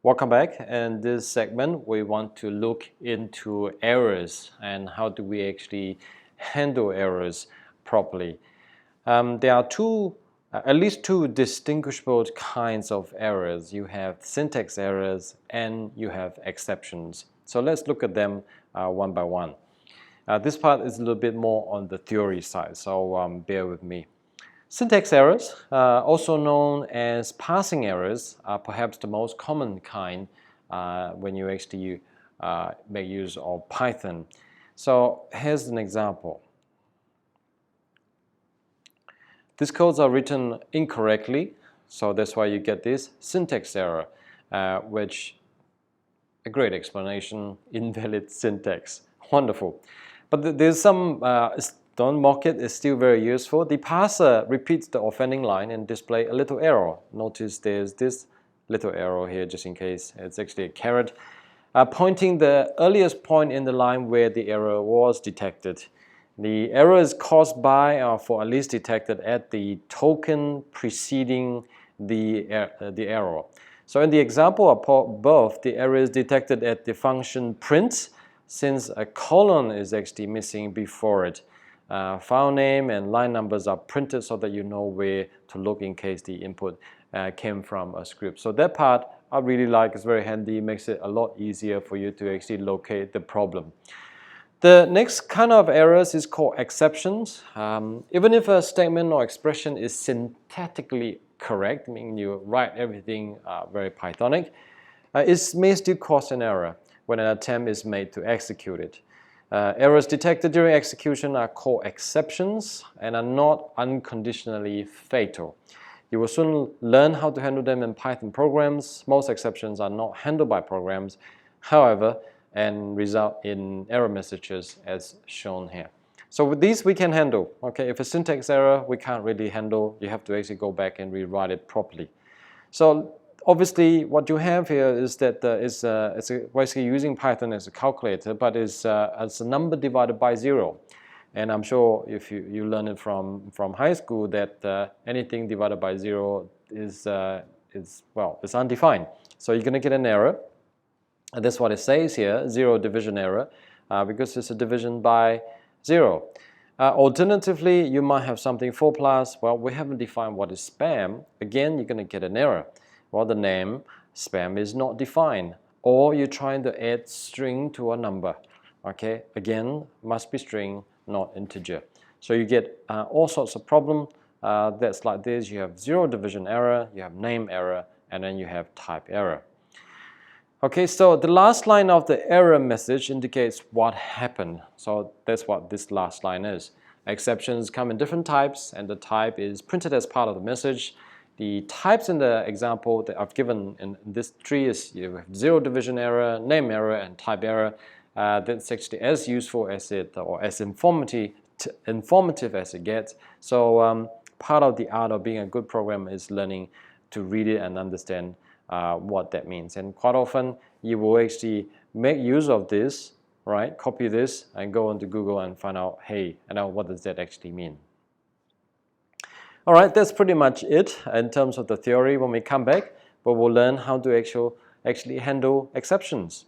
Welcome back. In this segment, we want to look into errors and how do we actually handle errors properly. There are at least two distinguishable kinds of errors. You have syntax errors and you have exceptions. So let's look at them one by one. This part is a little bit more on the theory side, so bear with me. Syntax errors, also known as parsing errors, are perhaps the most common kind when you actually make use of Python. So here's an example. These codes are written incorrectly, so that's why you get this syntax error, which a great explanation, invalid syntax. Wonderful. But there's some don't mock it, it's still very useful. The parser repeats the offending line and display a little error. Notice there's this little error here just in case. It's actually a caret pointing the earliest point in the line where the error was detected. The error is caused by or for at least detected at the token preceding the error. So in the example above, the error is detected at the function print since a colon is actually missing before it. File name and line numbers are printed so that you know where to look in case the input came from a script. So that part I really like, it's very handy, it makes it a lot easier for you to actually locate the problem. The next kind of errors is called exceptions. Even if a statement or expression is syntactically correct, meaning you write everything very Pythonic, it may still cause an error when an attempt is made to execute it. Errors detected during execution are called exceptions and are not unconditionally fatal. You will soon learn how to handle them in Python programs. Most exceptions are not handled by programs, however, and result in error messages as shown here. So with these we can handle. Okay, if a syntax error we can't really handle, you have to actually go back and rewrite it properly. So obviously, what you have here is that it's basically using Python as a calculator, but it's a number divided by 0. And I'm sure if you learn it from high school that anything divided by 0 is undefined. So you're going to get an error. And that's what it says here, 0 division error, because it's a division by 0. Alternatively, you might have something 4 plus. Well, we haven't defined what is spam. Again, you're going to get an error. Well, the name spam is not defined, or you're trying to add string to a number. Okay, again, must be string, not integer. So you get all sorts of problem that's like this. You have 0 division error, you have name error, and then you have type error. Okay, so the last line of the error message indicates what happened. So that's what this last line is. Exceptions come in different types, and the type is printed as part of the message. The types in the example that I've given in this tree is you have 0 division error, name error, and type error. That's actually as useful as it, or as informative as it gets. So part of the art of being a good programmer is learning to read it and understand what that means. And quite often you will actually make use of this, right? Copy this and go onto Google and find out, hey, what does that actually mean? All right, that's pretty much it in terms of the theory. When we come back, but we'll learn how to actually handle exceptions.